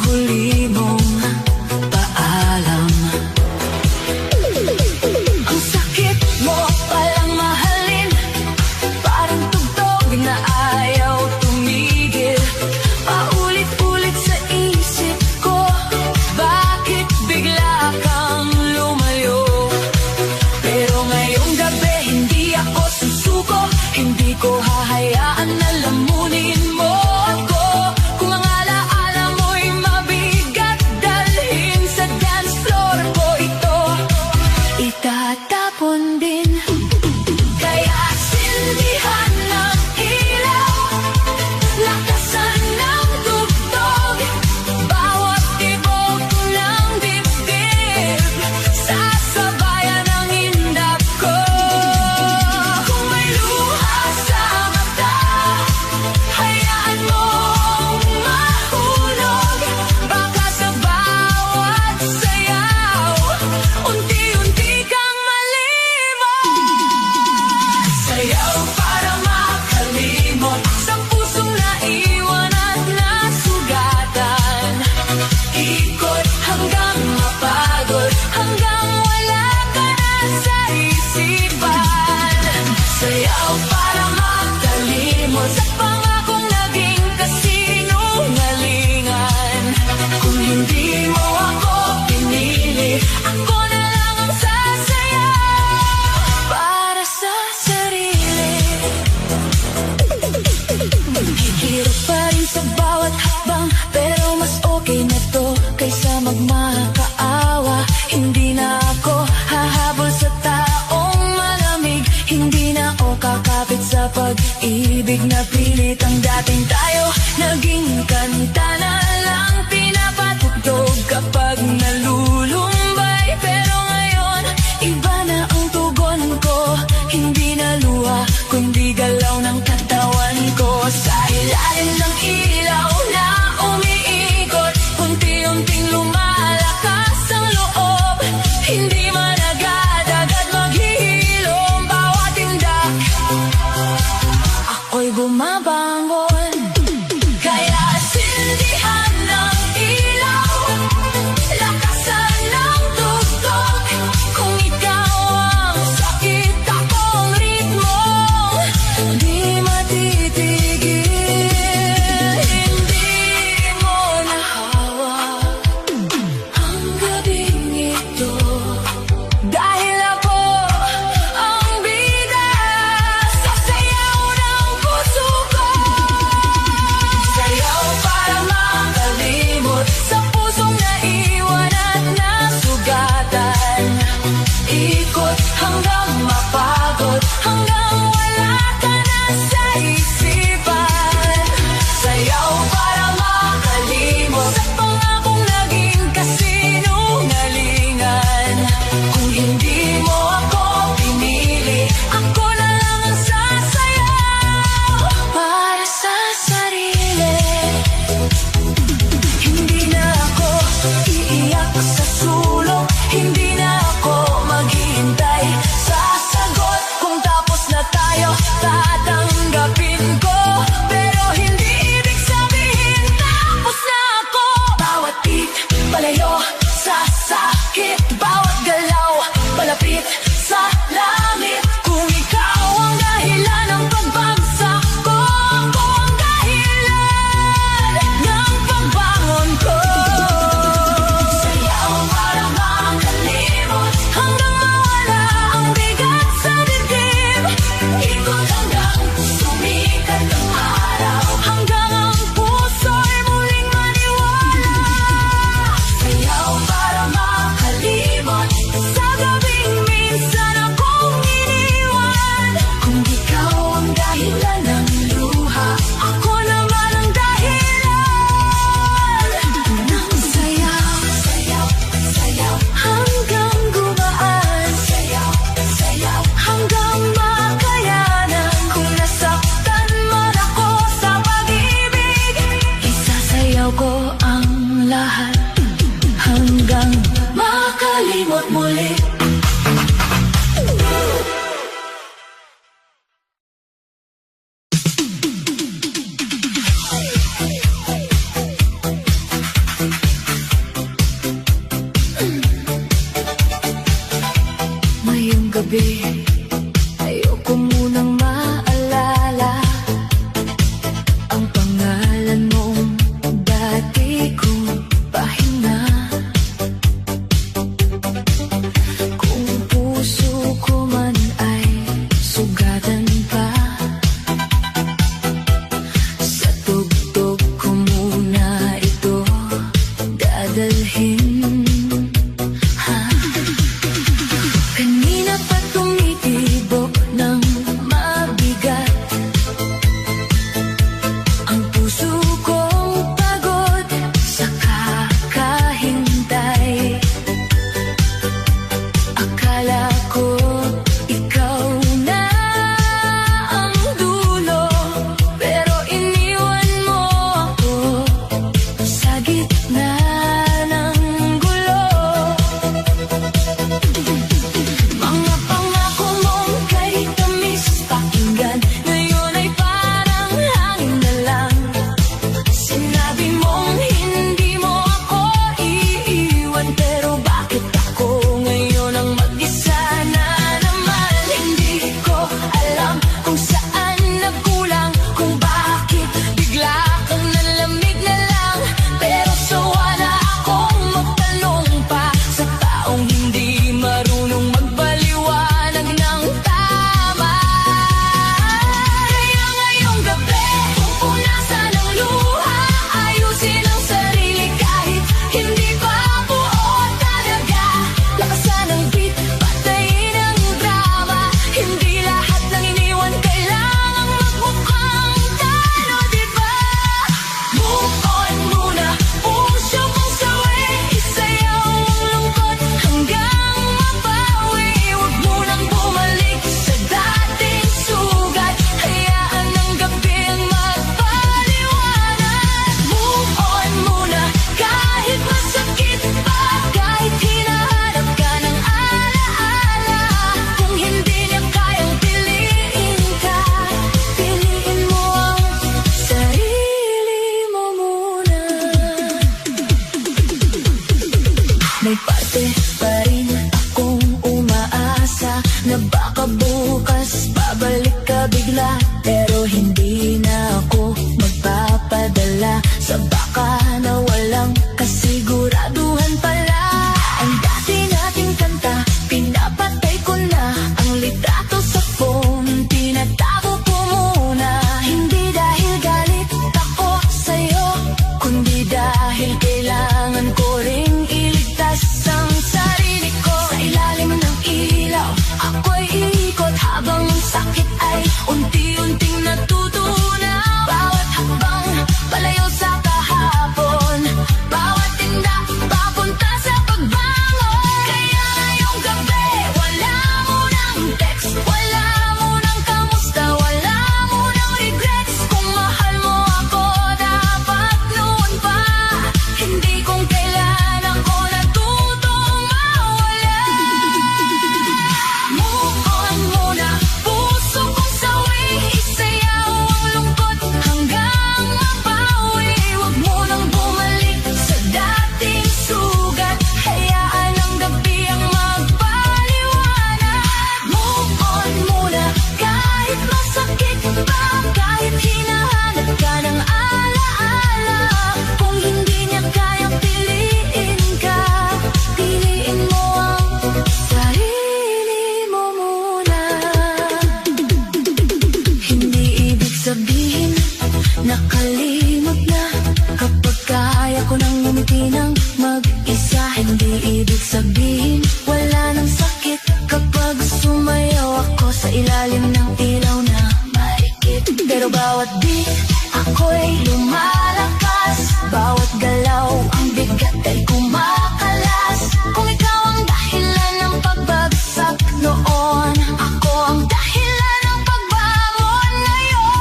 huli mong paalam. Ang sakit mo palang mahalin, parang tugtog na ayaw tumigil. Paulit-ulit sa isip ko, bakit bigla kang lumayo? Pero ngayong gabi hindi ako susuko, hindi ko hahayaan na lamunin mo ako. Kung ang alaala mo'y mabigat, dalhin sa dance floor ko ito, itatapon din. Kaya silbihan ng ilaw, lakasan ng tugtog, bawat tibok ng dibdib, sasabayan ng indap ko. Kung may luha sa mata, hayaan mong mahulog. Baka sa bawat sayaw, unti-unti kang malibog. Sayaw para makalimot sa pusong naiwan at nasugatan. Ikot hanggang mapagod, hanggang wala ka na sa isipan. Sayaw para makalimot sa pangakong naging kasinungalingan. Kung hindi mo ako pinili, ako na lang ang sasayaw para sa sarili. Hihirap pa rin sa bawat hakbang, pero mas okay na to kaysa magmakaawa. Hindi na ako hahabol sa taong malamig, hindi na ako kakapit sa pag-ibig na pilit. Ang dating tayo, naging kanta na lang pinapatugtog kapag nalulumbay. Pero ngayon, iba na ang tugon ko, hindi na luha, kundi galaw ng katawan ko. Sa ilalim ng ilaw na umiikot, unti-unting lumalakas ang loob. Hindi man agad-agad maghihilom, bawat tindak ako'y bumabangon. Kaya silbihan ng ilaw, lakasan ng tugtog. Kung ikaw ang sakit, akong ritmo, di matitigil. Hindi mo nahawak ang gabing ito, dahil ako ang bida sa sayaw ng puso ko. Sayaw para makalimot sa pusong naiwan at nasugatan. Ikot hanggang mapagod, hanggang wala ka na sa isipan. Sayaw para makalimot sa pangakong naging kasinungalingan. Kung hindi mo ako pinili, ako na lang ang sasayaw para sa sarili. Hindi na ako iiwan. gabi, ayoko munang maalala ang pangalan mong dati kong pahinga. Kung puso ko man ay sugatan pa, sa tugtog ko muna ito dadalhin. Kanina pa tumitibok ng mabigat ang puso kong pagod sa kakahintay. Akala ko ikaw na ang dulo, pero iniwan mo ako sa gitna ng gulo. Mga pangako mong kay tamis pakinggan, ngayon ay parang hangin na lang. Sinabi mong hindi mo ako iiwan, pero bakit ako ngayon ang mag-isa na naman? Hindi ko alam kung saan nagkulang, kung bakit bigla kang nalamig na lang. Pero sawa na akong magtanong pa sa taong hindi marunong magpaliwanag ng tama. Kaya ngayong gabi, pupunasan ang luha, ayusin ang sarili kahit hindi pa buo talaga. Lakasan ang beat, patayin ang drama, hindi lahat ng iniwan kailangang magmukhang talo, diba? Move on muna, puso kong sawi, isayaw ang lungkot hanggang mabawi. Huwag munang bumalik sa dating sugat, hayaan ang gabi ang magpaliwanag. Move on muna, kahit masakit pa, kahit hinahanap ka ng alaala. Kung hindi niya kayang piliin ka, piliin mo ang sarili mo muna. May parte pa rin akong umaasa na baka bukas babalik ka bigla, pero hindi na ako magpapadala sa baka na walang kasiguraduhan pala. Ang dati nating kanta, pinapatay ko na. Ang litrato sa phone, tinatago ko muna. Hindi dahil galit ako sa'yo, kundi dahil kailangan ko ring iligtas ang sarili ko. Sa ilalim ng ilaw, ako'y iikot habang ang sakit ay unti-unting natutunaw. Bawat hakbang palayo sa kahapon, bawat tinda papunta sa pagbangon. Kaya ngayong gabi, wala munang text, wala munang kamusta, wala munang regrets. Kung mahal mo ako, dapat noon pa, hindi kung kailan ako natutong mawala. Move on muna, puso kong sawi, isayaw ang lungkot hanggang mabawi. Huwag munang bumalik sa dating sugat, hayaan ang gabi ang magpaliwanag. Move on muna, kahit masakit pa, kahit hinahanap ka ng alaala. Kung hindi niya kayang piliin ka, piliin mo ang sarili mo muna. Hindi ibig sabihin nakalimot na kapag kaya ko nang ngumiti ng mag-isa. Hindi ibig sabihin wala nang sakit kapag sumayaw ako sa ilalim ng ilaw na maikit. Pero bawat beat ako'y lumalakas, bawat galaw ang bigat ay kumakalas. Kung ikaw ang dahilan ng pagbagsak noon, ako ang dahilan ng pagbangon ngayon.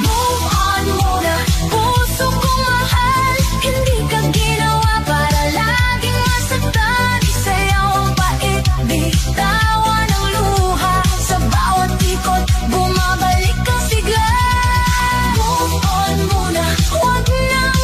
Move on muna, puso kong mahal, hindi ka ginawa para laging masaktan. Isayaw ang pait, bitawan ang luha, sa bawat ikot bumabalik ang sigla. Move on muna, huwag nang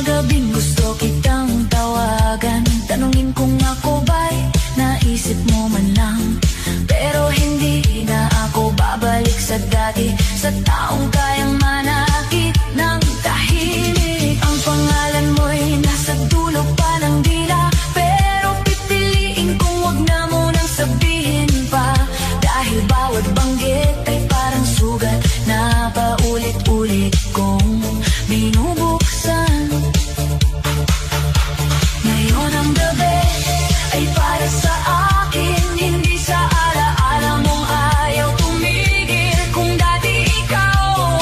gabing gusto kitang tawagan, tanungin kung ako ba'y naisip mo man lang. Pero hindi na ako babalik sa dati, sa taong kayang manakit ng tahimik. Ang pangalan mo'y nasa dulo pa ng dila, pero pipiliin kong wag na munang sabihin pa. Dahil bawat banggit ay parang sugat na paulit-ulit kong binubuksan. Ngayon ang gabi ay para sa akin, hindi sa alaala mong ayaw tumigil. Kung dati ikaw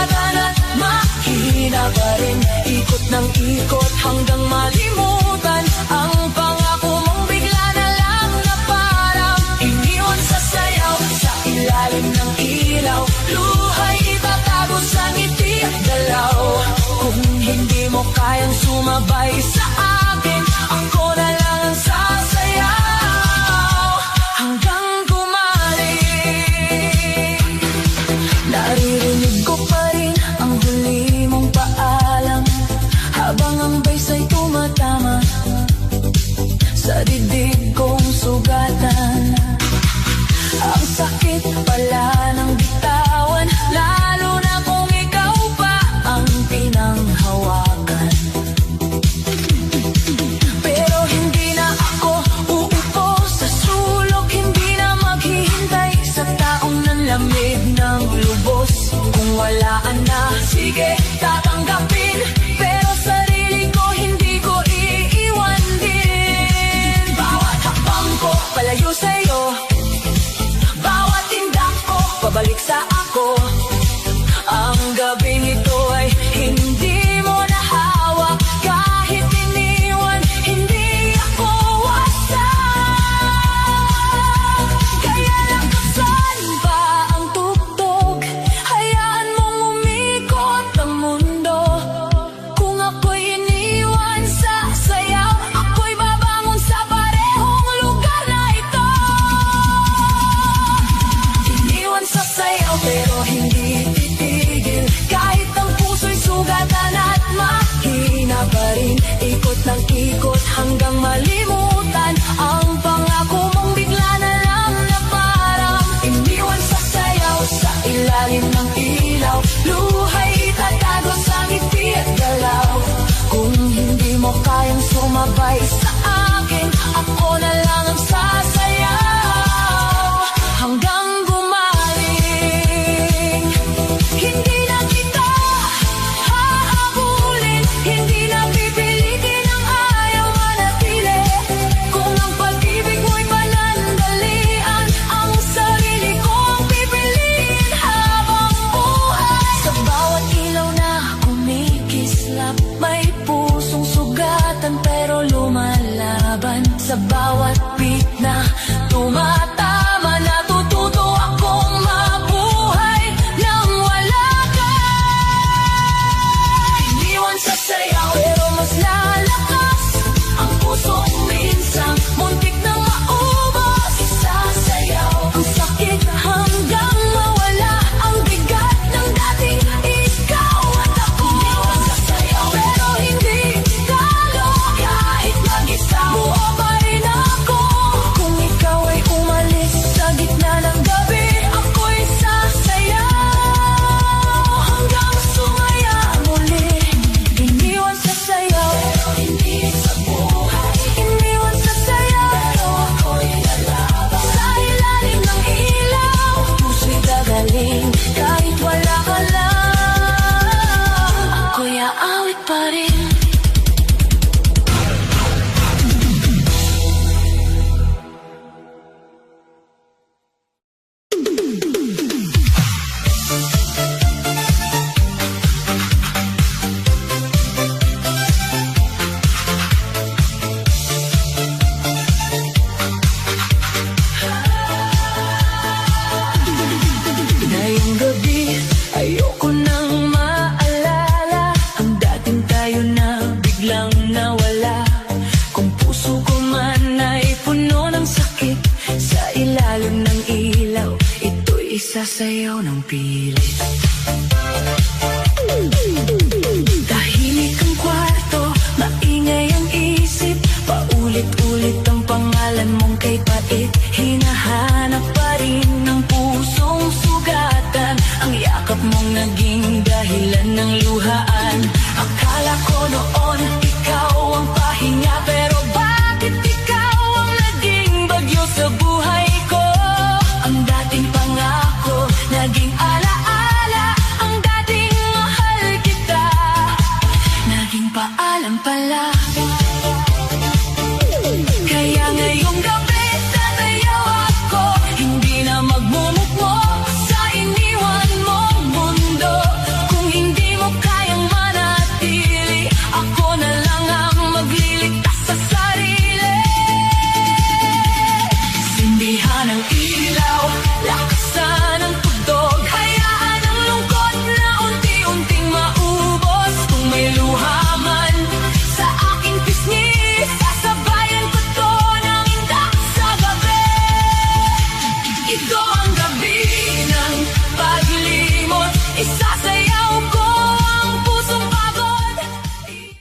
sugatan at mahina pa rin. Ikot ng ikot hanggang malimutan ang pangako mong bigla na lang na parang iniwan sa sayaw. Sa ilalim ng ilaw, luhay itatago sa ngiti at galaw. Kung hindi mo kayang sumabay sa akin, ako na lang ang sasayaw hanggang gumaling. Naririnig ko pa rin ang huli mong paalam habang ang baysa'y tumatama sa dibdib kong sugatan. Ang sakit pala ng bitawan, lalo na kung ikaw pa ang pinanghawakan. Pero hindi na ako uupo sa sulok, hindi na maghihintay sa taong nanlamig ng lubos. Kung walaan na, sige, tatanggapin, pero sarili ko hindi ko iiwan din. Bawat hakbang ko palayo sa'yo, bawat tindak ko pabalik sa ako. Ang gabing ito ay hindi mo na hawak, kahit iniwan, hindi ako wasak. Kaya lakasan pa ang tugtog, hayaan mong umikot ang mundo. Kung ako'y iniwan sa sayaw, ako'y babangon sa parehong lugar na ito. Iniwan sa sayaw pero hindi titigil, kahit ang puso'y sugatan at mahina pa rin. Ikot ng ikot hanggang malimutan ang pangako mong bigla na lang na parang iniwan sa sayaw. Sa ilalim ng ilaw, luhay itatago sa ngiti at galaw. Kung hindi mo kayang sumabay sa akin, ako na lang ang sasayaw hanggang gumaling. Hindi na kita hahabulin, hindi na pipilitin ang ayaw manatili. Kung ang pag-ibig mo'y panandalian, ang sarili ko ang pipiliin habang buhay. Sa bawat ilaw na kumikislap, may pusong sugatan pero lumalaban. Sa bawat beat na tumatama, natututo akong mabuhay nang wala ka. Iniwan sa sayaw pero mas lalakas ang pusong minsan muntik na maubos. Isasayaw ang sakit hanggang mawala ang bigat ng dating ikaw at ako. Iniwan sa sayaw pero hindi talo, kahit mag-isa buo pa rin ako. Kung ikaw ay umalis sa gitna ng gabi, ako'y sasayaw hanggang sumaya muli. Iniwan sa sayaw pero hindi sa buhay, iniwan sa sayaw pero ako'y lalaban. Sa ilalim ng ilaw, puso'y gagaling, kahit wala ka lang, ako'y aawit pa rin. Ngayong gabi, ayoko nang maalala ang dating tayo na biglang nawala. Kung puso ko man ay puno ng sakit, sa ilalim ng ilaw, ito'y isasayaw ng pilit. Tahimik ang kwarto, maingay ang isip, paulit-ulit ang pangalan mong kay pait. Hinahanap pa rin ng pusong sugatan, ang yakap mong naging dahilan ng luhaan. Akala ko noon ikaw ang pahinga, pero bakit ikaw ang naging bagyo sa buhay ko? Ang dating pangako naging alaala, ang dating Ito